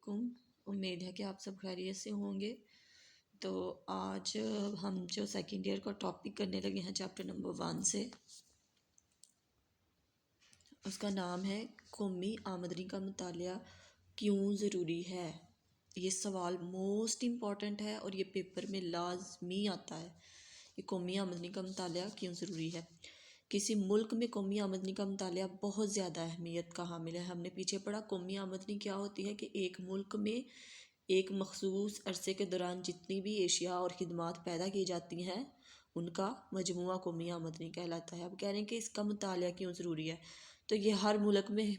علیکم۔ امید ہے کہ آپ سب خیریت سے ہوں گے۔ تو آج ہم جو سیکنڈ ایئر کا ٹاپک کرنے لگے ہیں چیپٹر نمبر 1 سے، اس کا نام ہے قومی آمدنی کا مطالعہ کیوں ضروری ہے۔ یہ سوال موسٹ امپورٹنٹ ہے اور یہ پیپر میں لازمی آتا ہے کہ قومی آمدنی کا مطالعہ کیوں ضروری ہے۔ کسی ملک میں قومی آمدنی کا مطالعہ بہت زیادہ اہمیت کا حامل ہے۔ ہم نے پیچھے پڑھا قومی آمدنی کیا ہوتی ہے کہ ایک ملک میں ایک مخصوص عرصے کے دوران جتنی بھی اشیاء اور خدمات پیدا کی جاتی ہیں ان کا مجموعہ قومی آمدنی کہلاتا ہے۔ اب کہہ رہے ہیں کہ اس کا مطالعہ کیوں ضروری ہے، تو یہ ہر ملک میں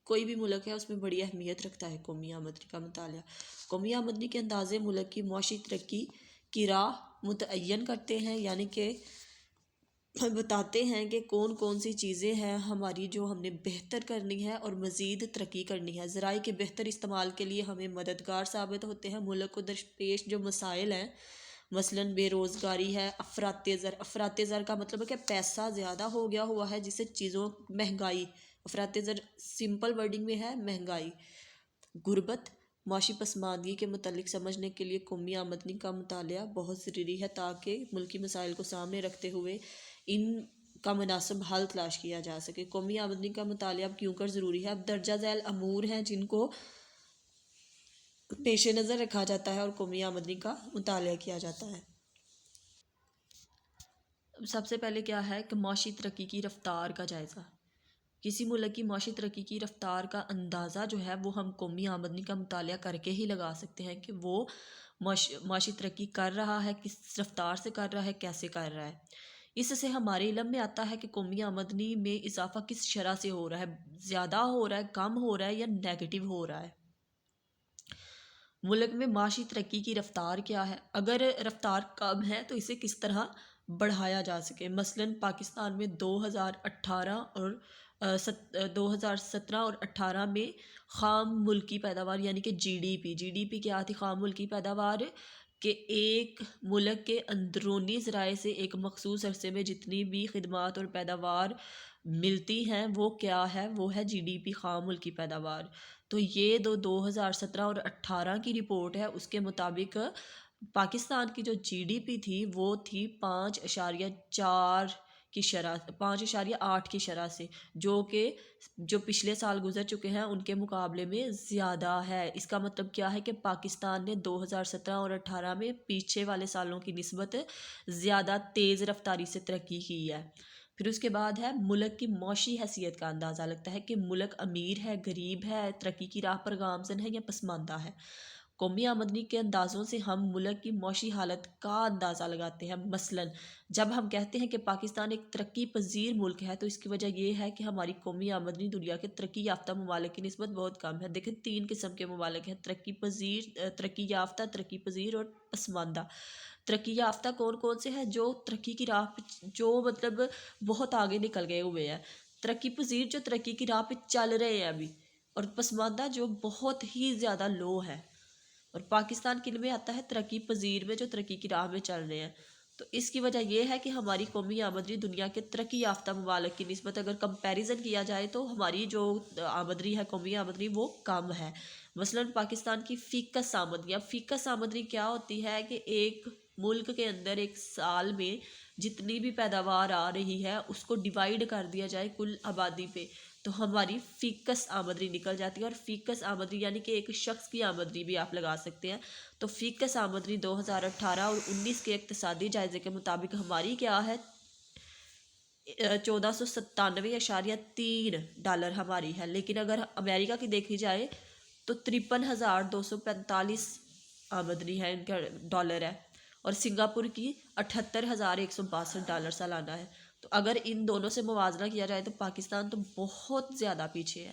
کوئی بھی ملک ہے اس میں بڑی اہمیت رکھتا ہے قومی آمدنی کا مطالعہ۔ قومی آمدنی کے اندازے ملک کی معاشی ترقی کی راہ متعین کرتے ہیں، یعنی کہ بتاتے ہیں کہ کون کون سی چیزیں ہیں ہماری جو ہم نے بہتر کرنی ہے اور مزید ترقی کرنی ہے۔ ذرائع کے بہتر استعمال کے لیے ہمیں مددگار ثابت ہوتے ہیں۔ ملک کو درپیش جو مسائل ہیں، مثلاً بے روزگاری ہے، افراط زر کا مطلب ہے کہ پیسہ زیادہ ہو گیا ہوا ہے، جس سے چیزوں مہنگائی، افراط زر سمپل ورڈنگ میں ہے مہنگائی، غربت، معاشی پسماندگی کے متعلق سمجھنے کے لیے قومی آمدنی کا مطالعہ بہت ضروری ہے، تاکہ ملکی مسائل کو سامنے رکھتے ہوئے ان کا مناسب حل تلاش کیا جا سکے۔ قومی آمدنی کا مطالعہ کیوں کر ضروری ہے؟ اب درجہ ذیل امور ہیں جن کو پیش نظر رکھا جاتا ہے اور قومی آمدنی کا مطالعہ کیا جاتا ہے۔ سب سے پہلے کیا ہے کہ معاشی ترقی کی رفتار کا جائزہ۔ کسی ملک کی معاشی ترقی کی رفتار کا اندازہ جو ہے وہ ہم قومی آمدنی کا مطالعہ کر کے ہی لگا سکتے ہیں کہ وہ معاشی ترقی کر رہا ہے، کس رفتار سے کر رہا ہے، کیسے کر رہا ہے۔ اس سے ہمارے علم میں آتا ہے کہ قومی آمدنی میں اضافہ کس شرح سے ہو رہا ہے، زیادہ ہو رہا ہے، کم ہو رہا ہے یا نیگیٹو ہو رہا ہے۔ ملک میں معاشی ترقی کی رفتار کیا ہے، اگر رفتار کم ہے تو اسے کس طرح بڑھایا جا سکے۔ مثلاً پاکستان میں 2018 اور 2017 اور 18 میں خام ملکی پیداوار یعنی کہ جی ڈی پی کیا تھی؟ خام ملکی پیداوار کہ ایک ملک کے اندرونی ذرائع سے ایک مخصوص عرصے میں جتنی بھی خدمات اور پیداوار ملتی ہیں وہ کیا ہے؟ وہ ہے جی ڈی پی، خام ملکی پیداوار۔ تو یہ 2017 اور 18 کی رپورٹ ہے، اس کے مطابق پاکستان کی جو جی ڈی پی تھی وہ تھی 5.4 کی شرح، 5.8 کی شرح سے، جو پچھلے سال گزر چکے ہیں ان کے مقابلے میں زیادہ ہے۔ اس کا مطلب کیا ہے کہ پاکستان نے 2017 اور 18 میں پیچھے والے سالوں کی نسبت زیادہ تیز رفتاری سے ترقی کی ہے۔ پھر اس کے بعد ہے ملک کی معاشی حیثیت کا اندازہ لگتا ہے کہ ملک امیر ہے، غریب ہے، ترقی کی راہ پر گامزن ہے یا پسماندہ ہے۔ قومی آمدنی کے اندازوں سے ہم ملک کی معاشی حالت کا اندازہ لگاتے ہیں۔ مثلاً جب ہم کہتے ہیں کہ پاکستان ایک ترقی پذیر ملک ہے تو اس کی وجہ یہ ہے کہ ہماری قومی آمدنی دنیا کے ترقی یافتہ ممالک کی نسبت بہت کم ہے۔ دیکھیں 3 قسم کے ممالک ہیں، ترقی یافتہ، ترقی پذیر اور پسماندہ۔ ترقی یافتہ کون کون سے ہیں؟ جو ترقی کی راہ پہ جو مطلب بہت آگے نکل گئے ہوئے ہیں۔ ترقی پذیر جو ترقی کی راہ پہ چل رہے ہیں ابھی، اور پسماندہ جو بہت ہی زیادہ لو ہے۔ اور پاکستان کن میں آتا ہے؟ ترقی پذیر میں، جو ترقی کی راہ میں چل رہے ہیں۔ تو اس کی وجہ یہ ہے کہ ہماری قومی آمدنی دنیا کے ترقی یافتہ ممالک کی نسبت اگر کمپیریزن کیا جائے تو ہماری جو آمدنی ہے، قومی آمدنی، وہ کم ہے۔ مثلاً پاکستان کی فیکس آمدنی، اب فیکس آمدنی کیا ہوتی ہے کہ ایک ملک کے اندر ایک سال میں جتنی بھی پیداوار آ رہی ہے اس کو ڈیوائیڈ کر دیا جائے کل آبادی پہ، تو ہماری فیکس آمدنی نکل جاتی ہے۔ اور فیکس آمدنی یعنی کہ ایک شخص کی آمدنی بھی آپ لگا سکتے ہیں۔ تو فیکس آمدنی 2018 اور 19 کے اقتصادی جائزے کے مطابق ہماری کیا ہے؟ $1497.3 ہماری ہے، لیکن اگر امریکہ کی دیکھی جائے تو 53,245 آمدنی ہے، ان کا ڈالر ہے، اور سنگاپور کی $78,162 سالانہ ہے۔ تو اگر ان دونوں سے موازنہ کیا جائے تو پاکستان تو بہت زیادہ پیچھے ہے۔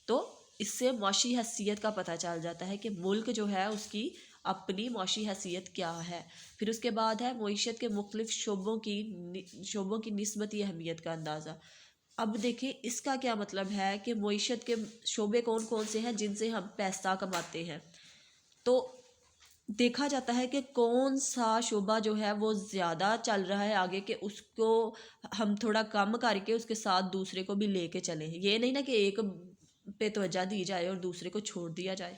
تو اس سے معاشی حیثیت کا پتہ چل جاتا ہے کہ ملک جو ہے اس کی اپنی معاشی حیثیت کیا ہے۔ پھر اس کے بعد ہے معیشت کے مختلف شعبوں کی نسبتی اہمیت کا اندازہ۔ اب دیکھیں اس کا کیا مطلب ہے کہ معیشت کے شعبے کون کون سے ہیں جن سے ہم پیسہ کماتے ہیں۔ تو دیکھا جاتا ہے کہ کون سا شعبہ جو ہے وہ زیادہ چل رہا ہے آگے، کہ اس کو ہم تھوڑا کم کر کے اس کے ساتھ دوسرے کو بھی لے کے چلیں۔ یہ نہیں نا کہ ایک پہ توجہ دی جائے اور دوسرے کو چھوڑ دیا جائے۔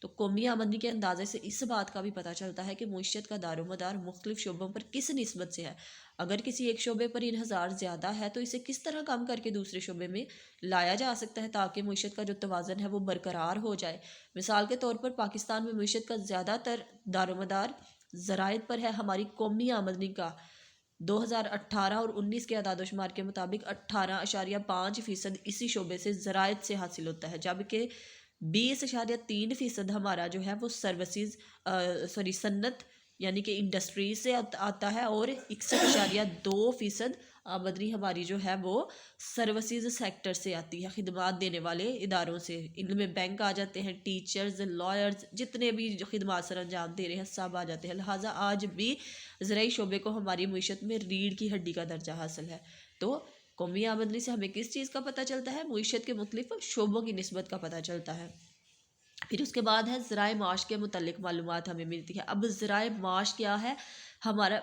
تو قومی آمدنی کے اندازے سے اس بات کا بھی پتہ چلتا ہے کہ معیشت کا دار و مدار مختلف شعبوں پر کس نسبت سے ہے۔ اگر کسی ایک شعبے پر انحصار زیادہ ہے تو اسے کس طرح کم کر کے دوسرے شعبے میں لایا جا سکتا ہے تاکہ معیشت کا جو توازن ہے وہ برقرار ہو جائے۔ مثال کے طور پر پاکستان میں معیشت کا زیادہ تر دار و مدار زراعت پر ہے۔ ہماری قومی آمدنی کا 2018 اور 19 کے اعداد و شمار کے مطابق 18.5% اسی شعبے سے زراعت سے حاصل ہوتا ہے، جبکہ 20.3% ہمارا جو ہے وہ صنعت یعنی کہ انڈسٹری سے آتا ہے، اور 61.2% آمدنی ہماری جو ہے وہ سروسز سیکٹر سے آتی ہے، خدمات دینے والے اداروں سے۔ ان میں بینک آ جاتے ہیں، ٹیچرز، لائرز، جتنے بھی جو خدمات سر انجام دے رہے ہیں سب آ جاتے ہیں۔ لہٰذا آج بھی زرعی شعبے کو ہماری معیشت میں ریڑھ کی ہڈی کا درجہ حاصل ہے۔ تو قومی آمدنی سے ہمیں کس چیز کا پتہ چلتا ہے؟ معیشت کے مختلف شعبوں کی نسبت کا پتہ چلتا ہے۔ پھر اس کے بعد ہے ذرائع معاش کے متعلق معلومات ہمیں ملتی ہے۔ اب ذرائع معاش کیا ہے ہمارا،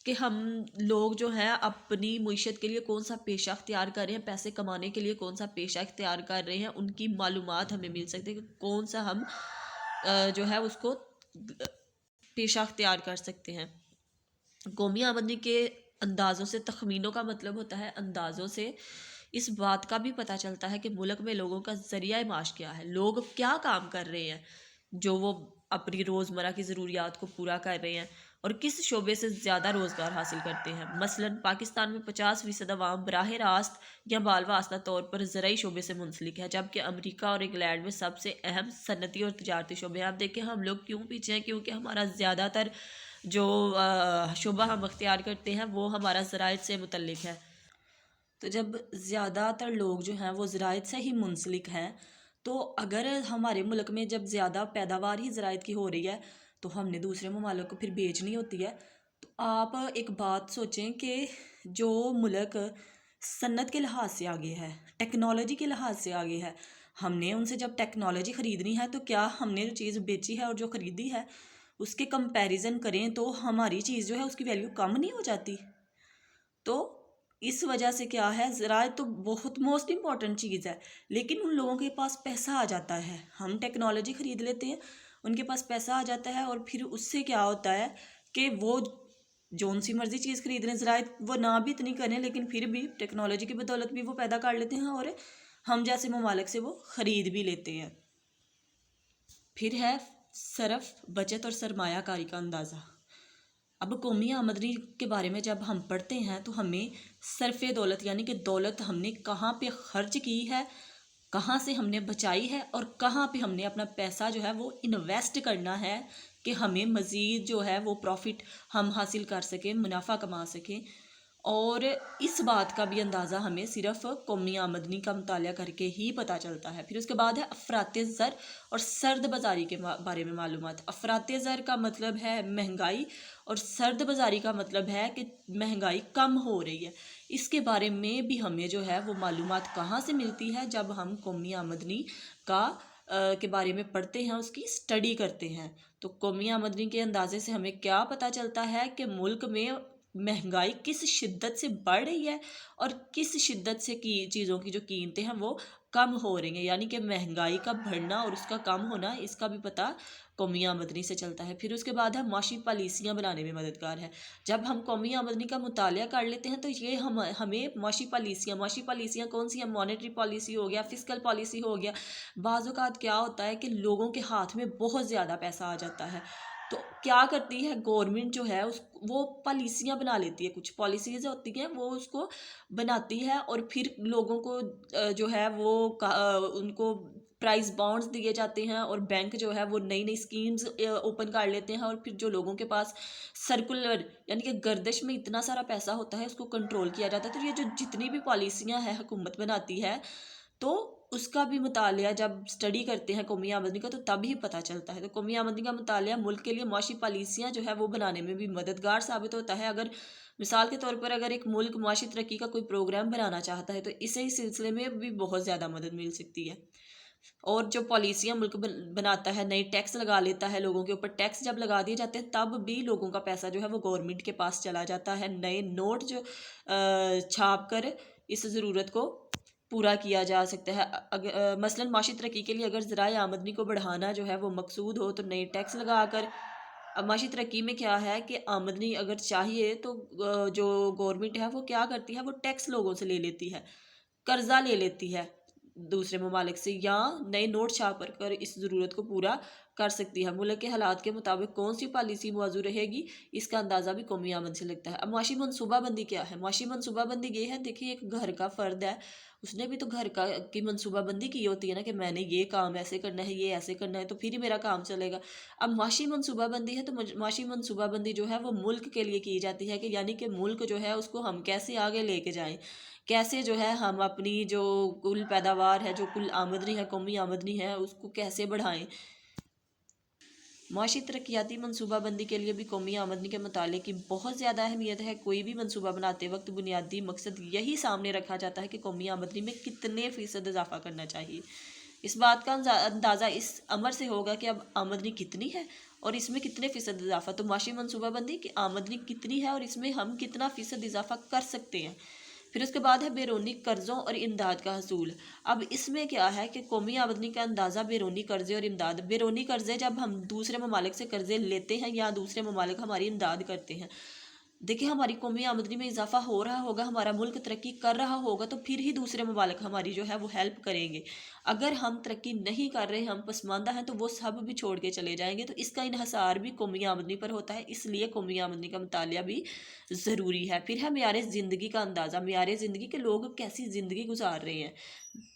کہ ہم لوگ جو ہیں اپنی معیشت کے لیے کون سا پیشہ اختیار کر رہے ہیں، پیسے کمانے کے لیے کون سا پیشہ اختیار کر رہے ہیں، ان کی معلومات ہمیں مل سکتی ہے کہ کون سا ہم جو ہے اس کو پیشہ اختیار کر سکتے ہیں۔ قومی آمدنی کے اندازوں سے، تخمینوں کا مطلب ہوتا ہے اندازوں سے، اس بات کا بھی پتہ چلتا ہے کہ ملک میں لوگوں کا ذریعہ معاش کیا ہے، لوگ کیا کام کر رہے ہیں جو وہ اپنی روزمرہ کی ضروریات کو پورا کر رہے ہیں، اور کس شعبے سے زیادہ روزگار حاصل کرتے ہیں۔ مثلاً پاکستان میں 50% عوام براہ راست یا بال واسطہ طور پر زرعی شعبے سے منسلک ہے، جبکہ امریکہ اور انگلینڈ میں سب سے اہم صنعتی اور تجارتی شعبے ہیں۔ اب دیکھیں ہم لوگ کیوں پیچھے ہیں، کیونکہ ہمارا زیادہ تر جو شعبہ ہم اختیار کرتے ہیں وہ ہمارا زراعت سے متعلق ہے۔ تو جب زیادہ تر لوگ جو ہیں وہ زراعت سے ہی منسلک ہیں، تو اگر ہمارے ملک میں جب زیادہ پیداوار ہی زراعت کی ہو رہی ہے تو ہم نے دوسرے ممالک کو پھر بیچنی ہوتی ہے۔ تو آپ ایک بات سوچیں کہ جو ملک صنعت کے لحاظ سے آگے ہے، ٹیکنالوجی کے لحاظ سے آگے ہے، ہم نے ان سے جب ٹیکنالوجی خریدنی ہے تو کیا ہم نے جو چیز بیچی ہے اور جو خریدی ہے اس کے کمپیریزن کریں تو ہماری چیز جو ہے اس کی ویلیو کم نہیں ہو جاتی؟ تو اس وجہ سے کیا ہے، زراعت تو بہت موسٹ امپورٹنٹ چیز ہے، لیکن ان لوگوں کے پاس پیسہ آ جاتا ہے، ہم ٹیکنالوجی خرید لیتے ہیں، ان کے پاس پیسہ آ جاتا ہے، اور پھر اس سے کیا ہوتا ہے کہ وہ جون سی مرضی چیز خرید رہے ہیں، زراعت وہ نہ بھی اتنی کریں لیکن پھر بھی ٹیکنالوجی کی بدولت بھی وہ پیدا کر لیتے ہیں اور ہم جیسے ممالک سے وہ خرید بھی لیتے ہیں۔ پھر ہے صرف بچت اور سرمایہ کاری کا اندازہ۔ اب قومی آمدنی کے بارے میں جب ہم پڑھتے ہیں تو ہمیں صرف دولت یعنی کہ دولت ہم نے کہاں پہ خرچ کی ہے، کہاں سے ہم نے بچائی ہے، اور کہاں پہ ہم نے اپنا پیسہ جو ہے وہ انویسٹ کرنا ہے کہ ہمیں مزید جو ہے وہ پروفٹ ہم حاصل کر سکیں، منافع کما سکیں۔ اور اس بات کا بھی اندازہ ہمیں صرف قومی آمدنی کا مطالعہ کر کے ہی پتہ چلتا ہے۔ پھر اس کے بعد ہے افراط زر اور سرد بازاری کے بارے میں معلومات۔ افراط زر کا مطلب ہے مہنگائی، اور سرد بازاری کا مطلب ہے کہ مہنگائی کم ہو رہی ہے۔ اس کے بارے میں بھی ہمیں جو ہے وہ معلومات کہاں سے ملتی ہے؟ جب ہم قومی آمدنی کے بارے میں پڑھتے ہیں، اس کی اسٹڈی کرتے ہیں۔ تو قومی آمدنی کے اندازے سے ہمیں کیا پتہ چلتا ہے کہ ملک میں مہنگائی کس شدت سے بڑھ رہی ہے اور کس شدت سے چیزوں کی جو قیمتیں ہیں وہ کم ہو رہی ہیں، یعنی کہ مہنگائی کا بڑھنا اور اس کا کم ہونا، اس کا بھی پتہ قومی آمدنی سے چلتا ہے۔ پھر اس کے بعد ہے معاشی پالیسیاں بنانے میں مددگار ہے۔ جب ہم قومی آمدنی کا مطالعہ کر لیتے ہیں تو یہ ہمیں معاشی پالیسیاں کون سی ہیں؟ مانیٹری پالیسی ہو گیا، فسکل پالیسی ہو گیا۔ بعض اوقات کیا ہوتا ہے کہ لوگوں کے ہاتھ میں بہت زیادہ پیسہ آ جاتا ہے، تو کیا کرتی ہے گورنمنٹ جو ہے وہ پالیسیاں بنا لیتی ہے، کچھ پالیسیز ہوتی ہیں وہ اس کو بناتی ہے، اور پھر لوگوں کو جو ہے وہ ان کو پرائز بانڈز دیے جاتے ہیں، اور بینک جو ہے وہ نئی اسکیمز اوپن کر لیتے ہیں، اور پھر جو لوگوں کے پاس سرکولر یعنی کہ گردش میں اتنا سارا پیسہ ہوتا ہے اس کو کنٹرول کیا جاتا ہے۔ تو یہ جو جتنی بھی پالیسیاں ہیں حکومت بناتی ہے، تو اس کا بھی مطالعہ جب اسٹڈی کرتے ہیں قومی آمدنی کا تو تب ہی پتہ چلتا ہے۔ تو قومی آمدنی کا مطالعہ ملک کے لیے معاشی پالیسیاں جو ہے وہ بنانے میں بھی مددگار ثابت ہوتا ہے۔ اگر مثال کے طور پر اگر ایک ملک معاشی ترقی کا کوئی پروگرام بنانا چاہتا ہے تو اسی سلسلے میں بھی بہت زیادہ مدد مل سکتی ہے۔ اور جو پالیسیاں ملک بناتا ہے، نئے ٹیکس لگا لیتا ہے، لوگوں کے اوپر ٹیکس جب لگا دیے جاتے ہیں تب بھی لوگوں کا پیسہ جو ہے وہ گورنمنٹ کے پاس چلا جاتا ہے، نئے نوٹ جو چھاپ کر اس ضرورت کو پورا کیا جا سکتا ہے۔ مثلاً معاشی ترقی کے لیے اگر ذرائع آمدنی کو بڑھانا جو ہے وہ مقصود ہو تو نئے ٹیکس لگا کر، اب معاشی ترقی میں کیا ہے کہ آمدنی اگر چاہیے تو جو گورنمنٹ ہے وہ کیا کرتی ہے، وہ ٹیکس لوگوں سے لے لیتی ہے، قرضہ لے لیتی ہے دوسرے ممالک سے، یا نئے نوٹ چھاپ کر اس ضرورت کو پورا کر سکتی ہے۔ ملک کے حالات کے مطابق کون سی پالیسی موزوں رہے گی، اس کا اندازہ بھی قومی آمد سے لگتا ہے۔ اب معاشی منصوبہ بندی کیا ہے؟ معاشی منصوبہ بندی یہ ہے، دیکھیے ایک گھر کا فرد ہے، اس نے بھی تو گھر کی منصوبہ بندی کی ہوتی ہے نا، کہ میں نے یہ کام ایسے کرنا ہے، یہ ایسے کرنا ہے، تو پھر ہی میرا کام چلے گا۔ اب معاشی منصوبہ بندی ہے تو معاشی منصوبہ بندی جو ہے وہ ملک کے لیے کی جاتی ہے، کہ یعنی کہ ملک جو ہے اس کو ہم کیسے آگے لے کے جائیں، کیسے جو ہے ہم اپنی جو کل پیداوار ہے، جو کل آمدنی ہے، قومی آمدنی ہے، اس کو کیسے بڑھائیں۔ معاشی ترقیاتی منصوبہ بندی کے لیے بھی قومی آمدنی کے مطالعے کی بہت زیادہ اہمیت ہے۔ کوئی بھی منصوبہ بناتے وقت بنیادی مقصد یہی سامنے رکھا جاتا ہے کہ قومی آمدنی میں کتنے فیصد اضافہ کرنا چاہیے۔ اس بات کا اندازہ اس امر سے ہوگا کہ اب آمدنی کتنی ہے اور اس میں کتنے فیصد اضافہ، تو معاشی منصوبہ بندی کی آمدنی کتنی ہے اور اس میں ہم کتنا فیصد اضافہ کر سکتے ہیں۔ پھر اس کے بعد ہے بیرونی قرضوں اور امداد کا حصول۔ اب اس میں کیا ہے کہ قومی آمدنی کا اندازہ بیرونی قرضے اور امداد، بیرونی قرضے جب ہم دوسرے ممالک سے قرضے لیتے ہیں یا دوسرے ممالک ہماری امداد کرتے ہیں، دیکھیں ہماری قومی آمدنی میں اضافہ ہو رہا ہوگا، ہمارا ملک ترقی کر رہا ہوگا، تو پھر ہی دوسرے ممالک ہماری جو ہے وہ ہیلپ کریں گے۔ اگر ہم ترقی نہیں کر رہے، ہم پسماندہ ہیں، تو وہ سب بھی چھوڑ کے چلے جائیں گے۔ تو اس کا انحصار بھی قومی آمدنی پر ہوتا ہے، اس لیے قومی آمدنی کا مطالعہ بھی ضروری ہے۔ پھر ہے معیار زندگی کا اندازہ، معیار زندگی کے لوگ کیسی زندگی گزار رہے ہیں۔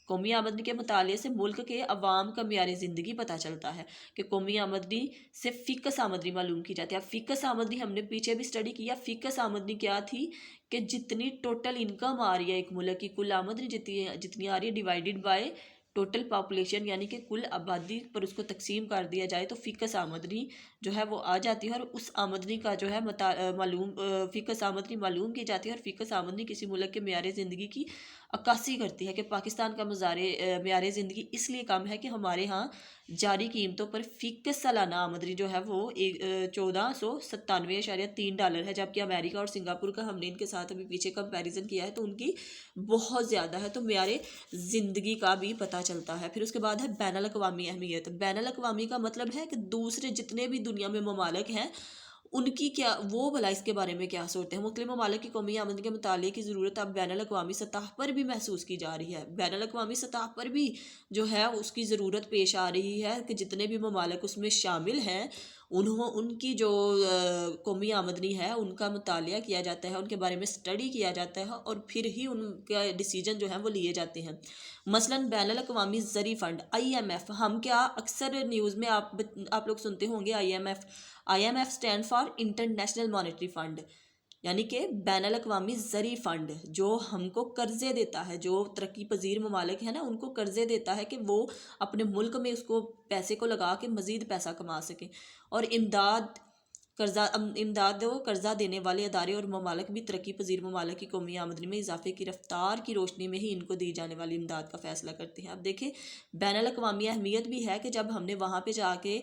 قومی آمدنی کے مطالعے سے ملک کے عوام کا معیار زندگی پتہ چلتا ہے، کہ قومی آمدنی سے فیکس آمدنی معلوم کی جاتی ہے۔ اب فیکس آمدنی ہم نے پیچھے بھی اسٹڈی کیا، فیکس آمدنی کیا تھی کہ جتنی ٹوٹل انکم آ رہی ہے ایک ملک کی، کل آمدنی جتنی آ رہی ہے ڈیوائیڈڈ بائی ٹوٹل پاپولیشن، یعنی کہ کل آبادی پر اس کو تقسیم کر دیا جائے تو فیکس آمدنی جو ہے وہ آ جاتی ہے، اور اس آمدنی کا جو ہے فیکس آمدنی معلوم کی جاتی ہے۔ اور فیکس آمدنی کسی ملک کے معیار زندگی کی عکاسی کرتی ہے، کہ پاکستان کا معیار زندگی اس لیے کم ہے کہ ہمارے ہاں جاری قیمتوں پر فیکس سالانہ آمدنی جو ہے وہ $1497.3 ہے، جبکہ امریکہ اور سنگاپور کا ہم نے ان کے ساتھ ابھی پیچھے کمپیریزن کیا ہے تو ان کی بہت زیادہ ہے۔ تو معیار زندگی کا بھی پتہ چلتا ہے۔ پھر اس کے بعد ہے بین الاقوامی اہمیت۔ بین الاقوامی کا مطلب ہے کہ دوسرے جتنے بھی دنیا میں ممالک ہیں ان کی کیا، وہ بھلا اس کے بارے میں کیا سوچتے ہیں۔ مختلف ممالک کی قومی آمدنی کے مطالعے کی ضرورت اب بین الاقوامی سطح پر بھی محسوس کی جا رہی ہے۔ بین الاقوامی سطح پر بھی جو ہے اس کی ضرورت پیش آ رہی ہے، کہ جتنے بھی ممالک اس میں شامل ہیں ان کی جو قومی آمدنی ہے ان کا مطالعہ کیا جاتا ہے، ان کے بارے میں اسٹڈی کیا جاتا ہے، اور پھر ہی ان کا ڈیسیجن جو ہے وہ لیے جاتے ہیں۔ مثلاً بین الاقوامی زرعی فنڈ IMF، ہم کیا اکثر نیوز میں آپ لوگ سنتے ہوں گے IMF stand for international monetary fund, یعنی کہ بین الاقوامی زرعی فنڈ، جو ہم کو قرضے دیتا ہے، جو ترقی پذیر ممالک ہیں نا ان کو قرضے دیتا ہے کہ وہ اپنے ملک میں اس کو پیسے کو لگا کے مزید پیسہ کما سکیں۔ اور قرضہ دینے والے ادارے اور ممالک بھی ترقی پذیر ممالک کی قومی آمدنی میں اضافے کی رفتار کی روشنی میں ہی ان کو دی جانے والی امداد کا فیصلہ کرتے ہیں۔ اب دیکھیں بین الاقوامی اہمیت بھی ہے، کہ جب ہم نے وہاں پہ جا کے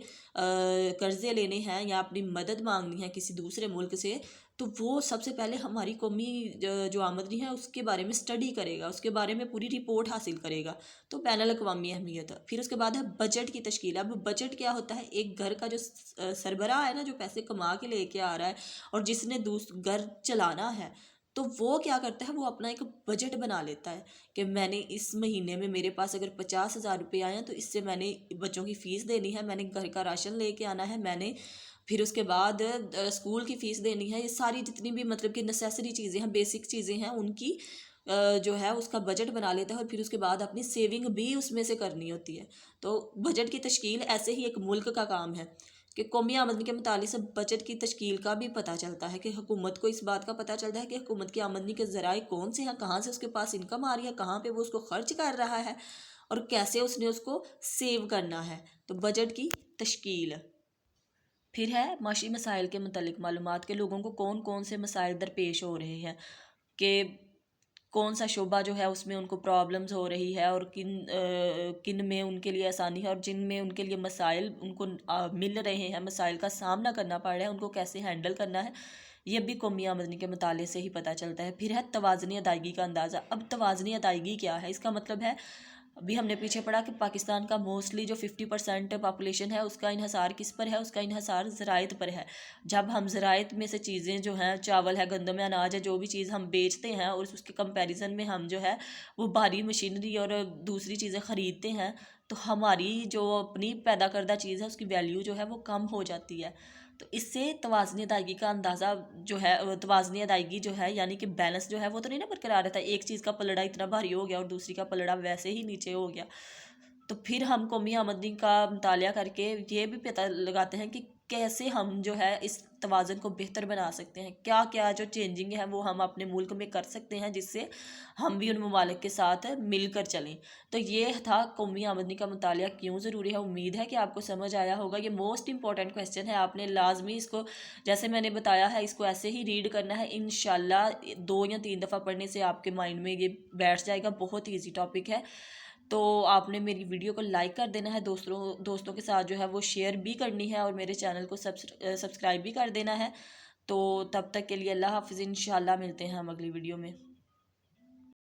قرضے لینے ہیں یا اپنی مدد مانگنی ہے کسی دوسرے ملک سے، تو وہ سب سے پہلے ہماری قومی جو آمدنی ہے اس کے بارے میں اسٹڈی کرے گا، اس کے بارے میں پوری رپورٹ حاصل کرے گا، تو بین الاقوامی اہمیت ہے۔ پھر اس کے بعد ہے بجٹ کی تشکیل۔ اب بجٹ کیا ہوتا ہے؟ ایک گھر کا جو سربراہ ہے نا، جو پیسے کما کے لے کے آ رہا ہے اور جس نے گھر چلانا ہے، تو وہ کیا کرتا ہے؟ وہ اپنا ایک بجٹ بنا لیتا ہے، کہ میں نے اس مہینے میں میرے پاس اگر 50,000 روپے آئے ہیں تو اس سے میں نے بچوں کی فیس دینی ہے، میں نے گھر کا راشن لے کے آنا ہے، میں نے پھر اس کے بعد اسکول کی فیس دینی ہے، یہ ساری جتنی بھی مطلب کہ نیسیسری چیزیں ہیں، بیسک چیزیں ہیں، ان کی جو ہے اس کا بجٹ بنا لیتا ہے، اور پھر اس کے بعد اپنی سیونگ بھی اس میں سے کرنی ہوتی ہے۔ تو بجٹ کی تشکیل ایسے ہی ایک ملک کا کام ہے، کہ قومی آمدنی کے متعلق سے بجٹ کی تشکیل کا بھی پتہ چلتا ہے، کہ حکومت کو اس بات کا پتہ چلتا ہے کہ حکومت کی آمدنی کے ذرائع کون سے ہیں، کہاں سے اس کے پاس انکم آ رہی ہے، کہاں پہ وہ اس کو خرچ کر رہا ہے، اور کیسے اس نے اس کو سیو کرنا ہے۔ تو بجٹ کی تشکیل۔ پھر ہے معاشی مسائل کے متعلق معلومات، کے لوگوں کو کون کون سے مسائل درپیش ہو رہے ہیں، کہ کون سا شعبہ جو ہے اس میں ان کو پرابلمز ہو رہی ہے، اور کن میں ان کے لیے آسانی ہے، اور جن میں ان کے لیے مسائل ان کو مل رہے ہیں، مسائل کا سامنا کرنا پڑ رہا ہے، ان کو کیسے ہینڈل کرنا ہے۔ یہ بھی قومی آمدنی کے مطالعے سے ہی پتہ چلتا ہے۔ پھر ہے توازنی ادائیگی کا اندازہ۔ اب توازنی ادائیگی کیا ہے؟ اس کا مطلب ہے، ابھی ہم نے پیچھے پڑھا کہ پاکستان کا موسٹلی جو 50% پاپولیشن ہے اس کا انحصار کس پر ہے؟ اس کا انحصار زراعت پر ہے۔ جب ہم زراعت میں سے چیزیں جو ہیں، چاول ہے، گندم ہے، اناج ہے، جو بھی چیز ہم بیچتے ہیں اور اس کے کمپیریزن میں ہم جو ہے وہ بھاری مشینری اور دوسری چیزیں خریدتے ہیں، تو ہماری جو اپنی پیدا کردہ چیز ہے اس کی ویلیو جو ہے وہ کم ہو جاتی ہے۔ تو اس سے توازنی ادائیگی کا اندازہ جو ہے، توازنی ادائیگی جو ہے یعنی کہ بیلنس جو ہے وہ تو نہیں نا برقرار رہتا، ایک چیز کا پلڑا اتنا بھاری ہو گیا اور دوسری کا پلڑا ویسے ہی نیچے ہو گیا۔ تو پھر ہم قومی آمدنی کا مطالعہ کر کے یہ بھی پتہ لگاتے ہیں کہ کیسے ہم جو ہے اس توازن کو بہتر بنا سکتے ہیں، کیا کیا جو چینجنگ ہے وہ ہم اپنے ملک میں کر سکتے ہیں جس سے ہم بھی ان ممالک کے ساتھ مل کر چلیں۔ تو یہ تھا قومی آمدنی کا مطالعہ کیوں ضروری ہے۔ امید ہے کہ آپ کو سمجھ آیا ہوگا۔ یہ موسٹ امپورٹنٹ کویسچن ہے، آپ نے لازمی اس کو، جیسے میں نے بتایا ہے، اس کو ایسے ہی ریڈ کرنا ہے۔ انشاءاللہ 2 یا 3 دفعہ پڑھنے سے آپ کے مائنڈ میں یہ بیٹھ جائے گا۔ بہت ایزی ٹاپک ہے۔ تو آپ نے میری ویڈیو کو لائک کر دینا ہے، دوستوں کے ساتھ جو ہے وہ شیئر بھی کرنی ہے، اور میرے چینل کو سبسکرائب بھی کر دینا ہے۔ تو تب تک کے لیے اللہ حافظ، انشاءاللہ ملتے ہیں ہم اگلی ویڈیو میں۔